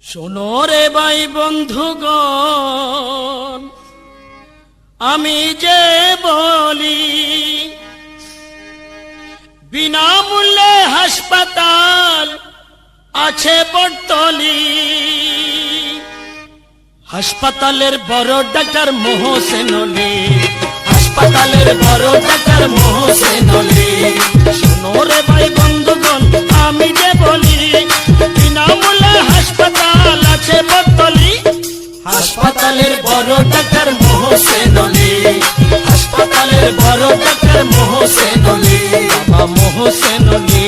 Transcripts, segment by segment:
শোনো রে ভাই বন্ধুগণ, আমি যে বলি বিনামূল্যে হাসপাতাল আছে বটতলী। হাসপাতালের বড় ডাক্তার মোহসেন আলী, হাসপাতালের বড় ডাক্তার মোহসেন আলী। শোনো রে ভাই বন্ধুগণ, আমি যে বলি বিনামূল্যে হাসপাতাল আছে বটতলী। হাসপাতালের বড় ডাক্তার মোহসেন আলী, হাসপাতালের বড় ডাক্তার মোহসেন আলী, বাবা মোহসেন আলী।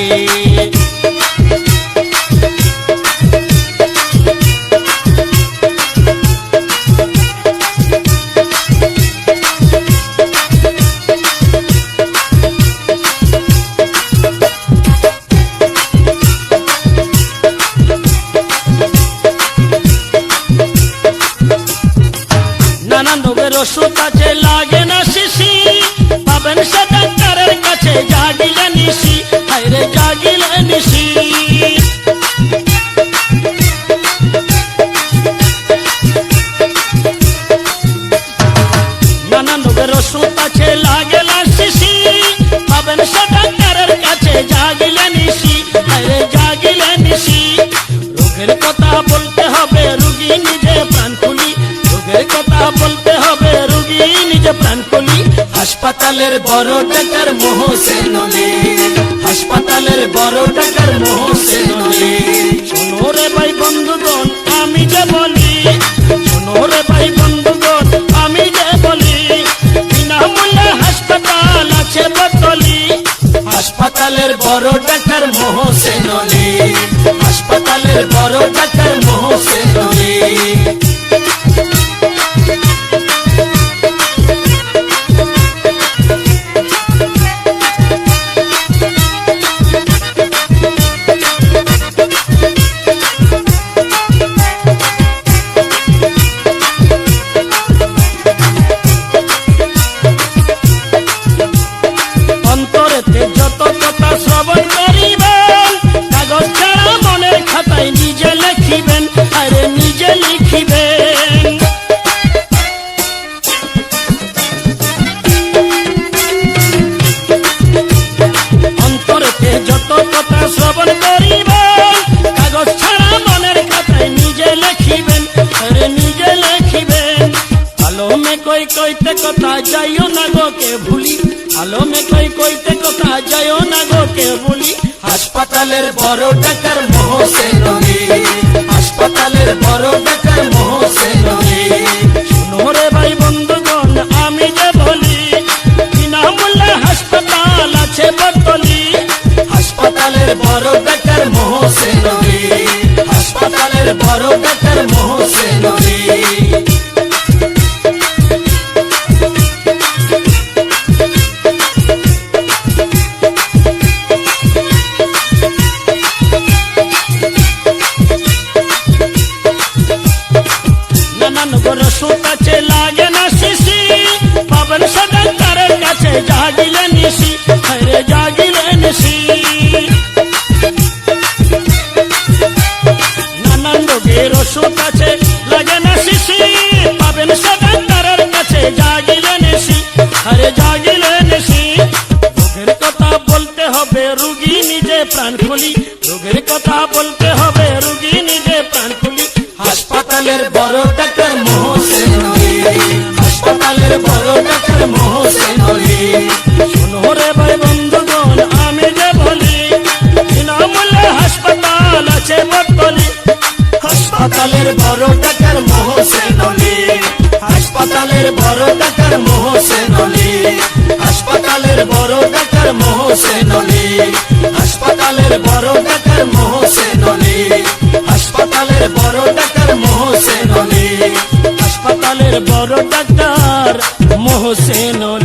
নানান রোগের ওষুধ আছে, লাগে না শিশি, পাবেন সে ডাক্তারের কাছে জাগিলে নিশি, হায়রে জাগিলে নিশি। নানান রোগের ওষুধ আছে, লাগে না শিশি, পাবেন সে ডাক্তারের কাছে জাগিলে নিশি, হায়রে জাগিলে নিশি। রোগের কথা বলতে হবে রুগী নিজে প্রাণ খুলি, রোগের কথা বলতে হবে রুগী নিজে প্রাণ খুলি। হাসপাতালের বড় ডাক্তার মোহসেন আলী, হাসপাতালের বড় ডাক্তার মোহসেন আলী। শোনো রে ভাই বন্ধুগণ, আমি যে বলি, শোনো রে ভাই বন্ধুগণ, আমি যে বলি বিনামূল্যে হাসপাতাল আছে বটতলী। হাসপাতালের বড় ডাক্তার মোহসেন আলী, হাসপাতালের বড় ডাক্তার মোহসেন আলী। অন্তরেতে যত কথা শ্রবণ করিবেন, কাগজ ছাড়া মনের খাতায় নিজে লিখিবেন, আরে নিজে লিখিবেন। অন্তরেতে যত কথা শ্রবণ করিবেন, কাগজ ছাড়া মনের খাতায় নিজে লিখিবেন, আরে নিজে লিখিবেন। আলো মে কই কইতে কথা যাইও না গো কে ভুলি, আলো মে কই কইতে কথা যাইও না গো কে ভুলি। হাসপাতালের বড় ডাক্তার মোহসেন আলী, হাসপাতালের বড় ডাক্তার মোহসেন আলী। শোনো রে ভাই বন্ধুগণ, আমি যে বলি বিনামূল্যে হাসপাতাল আছে বটতলী। হাসপাতালের বড় ডাক্তার মোহসেন আলী, হাসপাতালের বড় ডাক্তার মোহসেন আলী। নানান রোগের ওষুধ আছে, লাগে না শিশি, পাবেন সে ডাক্তারের কাছে জাগিলে নিশি, হায়রে জাগিলে নিশি। নানান রোগের ওষুধ আছে, লাগে না শিশি, পাবেন সে ডাক্তারের কাছে জাগিলে নিশি, হায়রে জাগিলে নিশি। রোগের কথা বলতে হবে রুগী নিজে প্রাণ খুলি, রোগের কথা বলতে হবে রুগী নিজে প্রাণ খুলি। হাসপাতালের বড় ডাক্তার মোহসেন আলী, হাসপাতালের বড় ডাক্তার মোহসেন আলী। শোনো রে ভাই বন্ধুগণ, আমি যে বলি বিনামূল্যে হাসপাতাল আছে বটতলী। হাসপাতালের বড় ডাক্তার মোহসেন আলী, হাসপাতালের বড় ডাক্তার মোহসেন আলী, হাসপাতালের বড় ডাক্তার মোহসেন আলী, হাসপাতালের বড় ডাক্তার মোহসেন আলী, হাসপাতালের বড় ডাক্তার মোহসেন আলী, হাসপাতালের বড় ডাক্তার মোহসেন আলী।